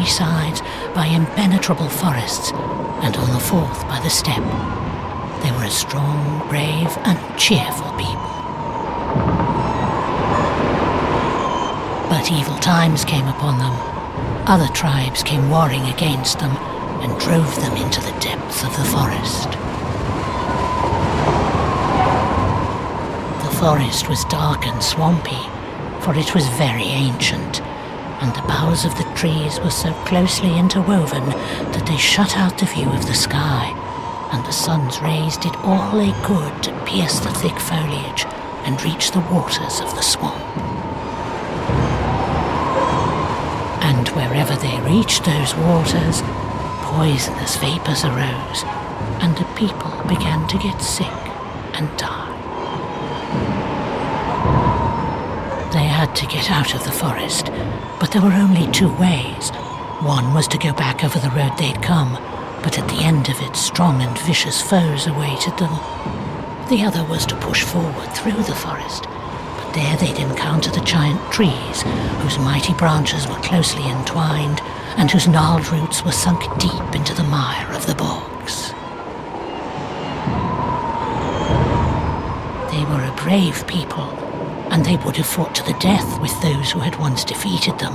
sides by impenetrable forests, and on the fourth by the steppe. They were a strong, brave, and cheerful people. But evil times came upon them. Other tribes came warring against them and drove them into the depths of the forest. The forest was dark and swampy, for it was very ancient, and the boughs of the trees were so closely interwoven that they shut out the view of the sky, and the sun's rays did all they could to pierce the thick foliage and reach the waters of the swamp. And wherever they reached those waters, poisonous vapors arose, and the people began to get sick and die. They had to get out of the forest, but there were only two ways. One was to go back over the road they'd come, but at the end of it strong and vicious foes awaited them. The other was to push forward through the forest, but there they'd encounter the giant trees, whose mighty branches were closely entwined, and whose gnarled roots were sunk deep into the mire of the bogs. They were a brave people, and they would have fought to the death with those who had once defeated them,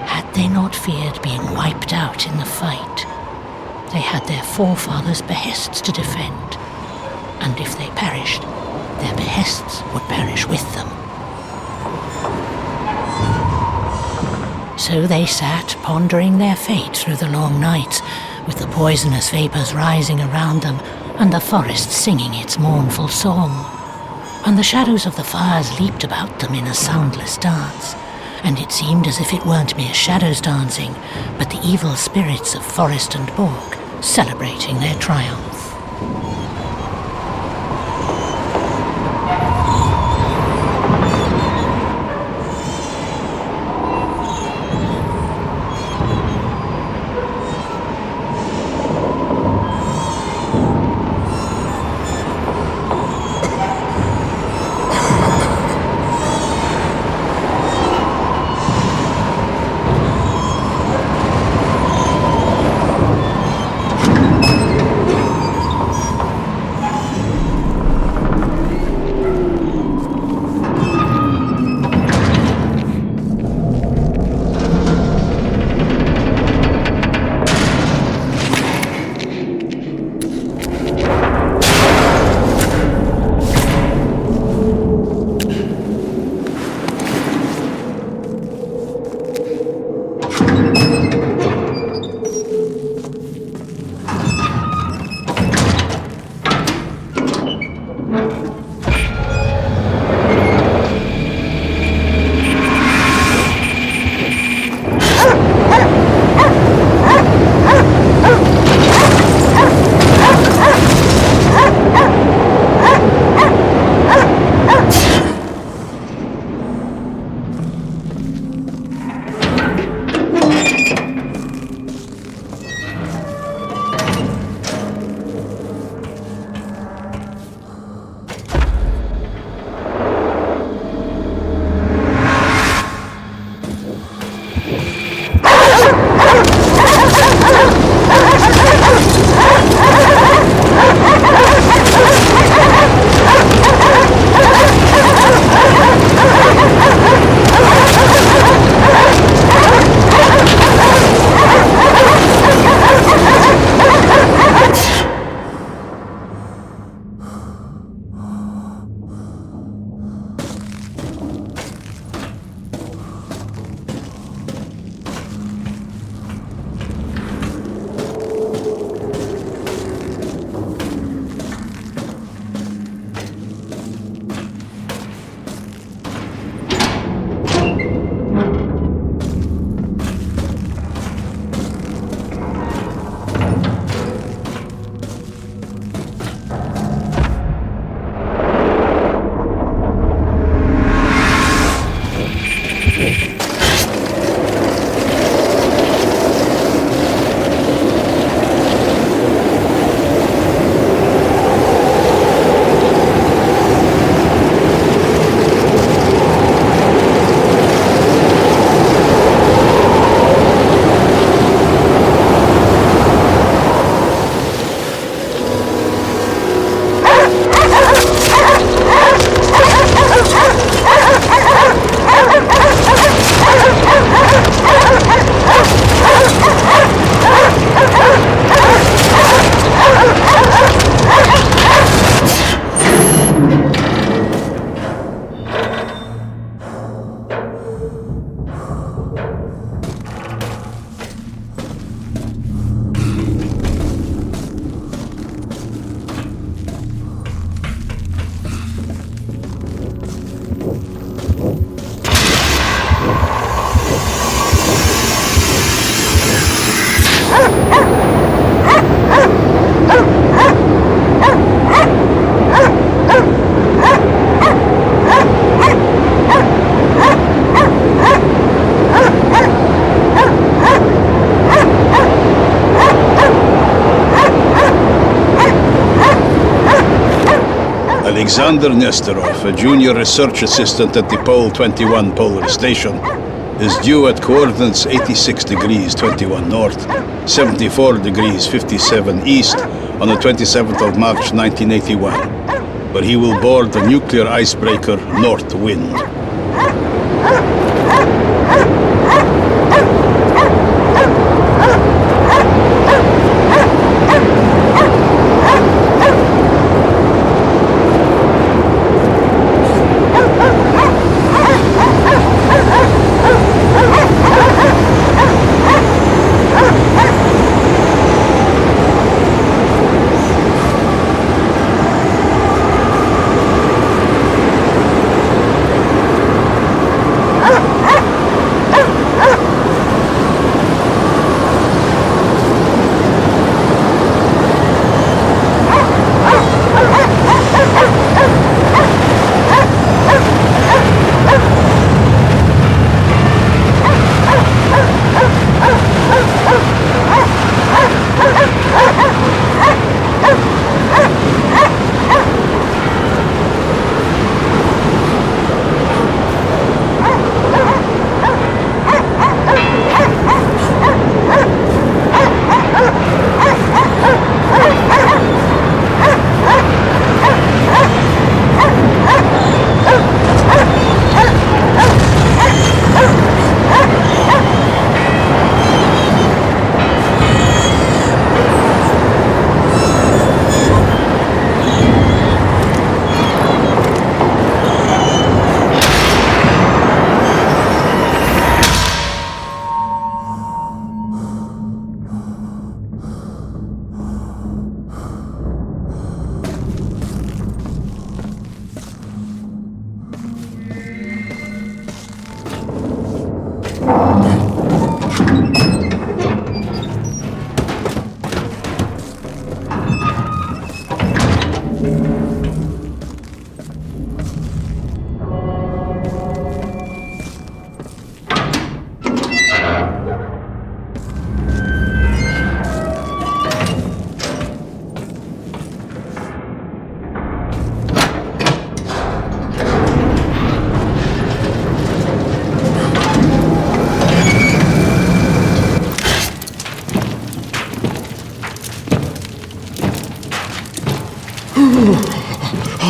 had they not feared being wiped out in the fight. They had their forefathers' behests to defend, and if they perished, their behests would perish with them. So they sat pondering their fate through the long nights, with the poisonous vapors rising around them, and the forest singing its mournful song. And the shadows of the fires leaped about them in a soundless dance, and it seemed as if it weren't mere shadows dancing, but the evil spirits of forest and bog celebrating their triumph. Alexander Nesterov, a junior research assistant at the Pole 21 Polar Station, is due at coordinates 86 degrees 21 north, 74 degrees 57 east on the 27th of March 1981, where he will board the nuclear icebreaker North Wind.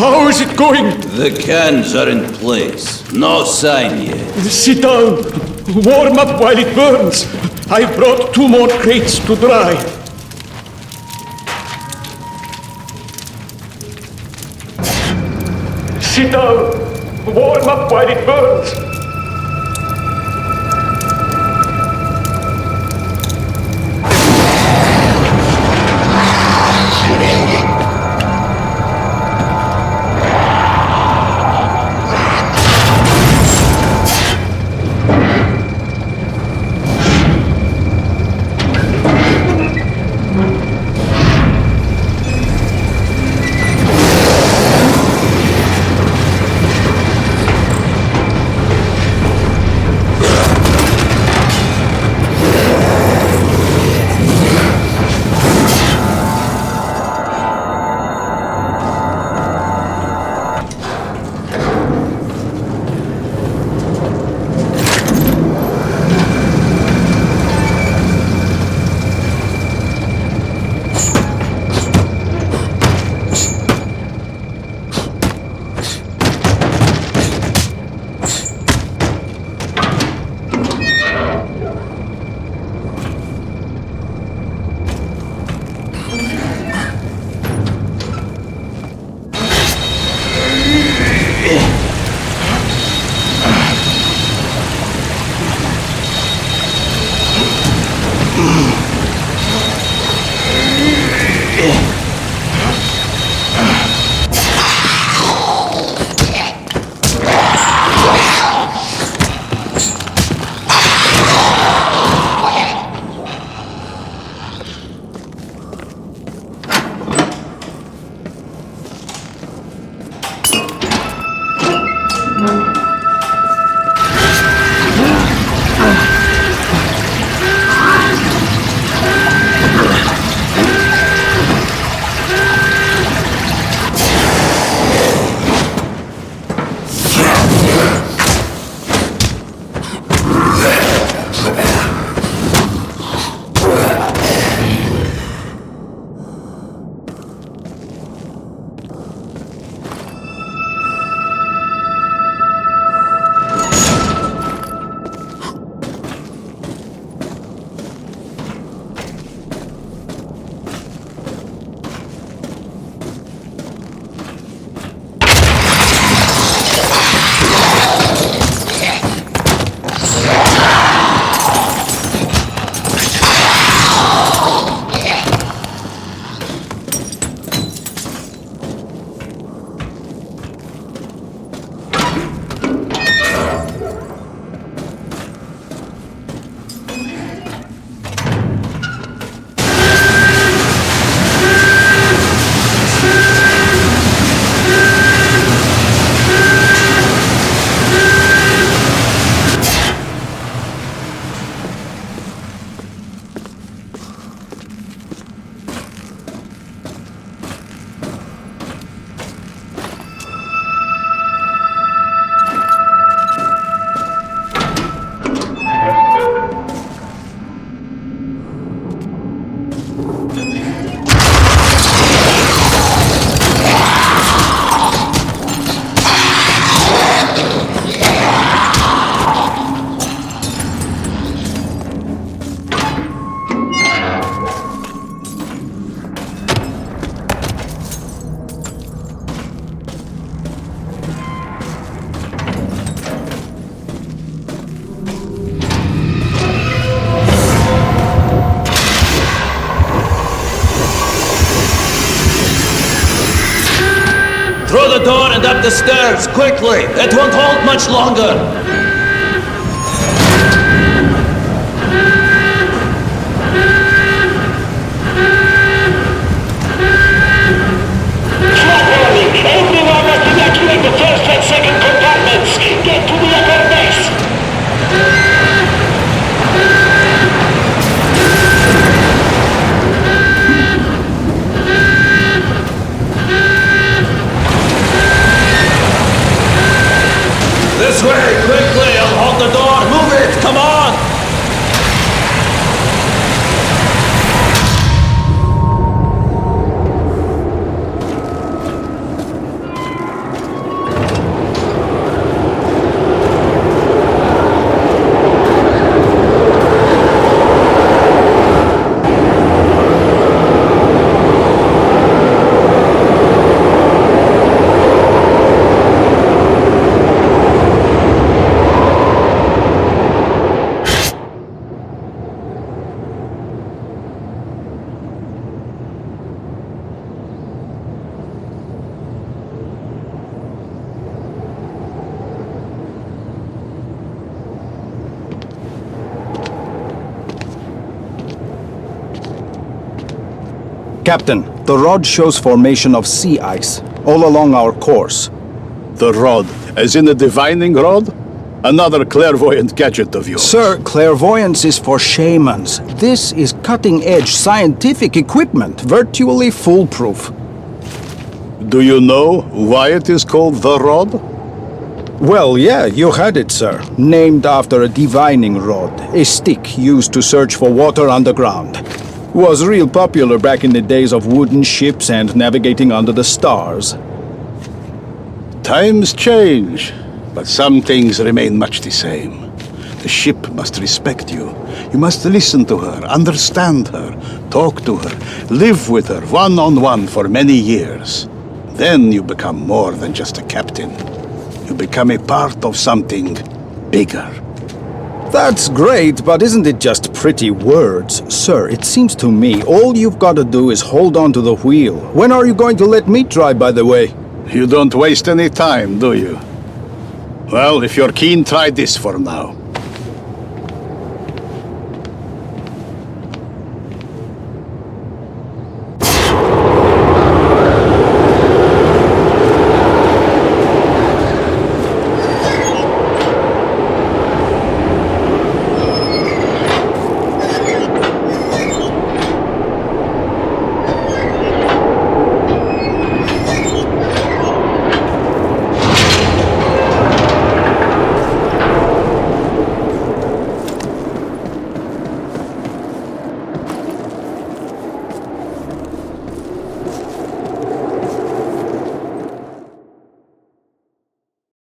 How is it going? The cans are in place. No sign yet. Sit down. Warm up while it burns. I brought 2 more crates to dry. Sit down. Warm up while it burns. Through the door and up the stairs, quickly! It won't hold much longer! Everyone must evacuate the first and second compartments. Get to the upper decks. This way, quickly! I'll hold the door! Move it! Come on! Captain, the rod shows formation of sea ice all along our course. The rod, as in a divining rod? Another clairvoyant gadget of yours. Sir, clairvoyance is for shamans. This is cutting-edge scientific equipment, virtually foolproof. Do you know why it is called the rod? Well, yeah, you had it, sir. Named after a divining rod, a stick used to search for water underground. Was real popular back in the days of wooden ships and navigating under the stars. Times change, but some things remain much the same. The ship must respect you. You must listen to her, understand her, talk to her, live with her one-on-one for many years. Then you become more than just a captain. You become a part of something bigger. That's great, but isn't it just pretty words? Sir, it seems to me all you've got to do is hold on to the wheel. When are you going to let me try, by the way? You don't waste any time, do you? Well, if you're keen, try this for now.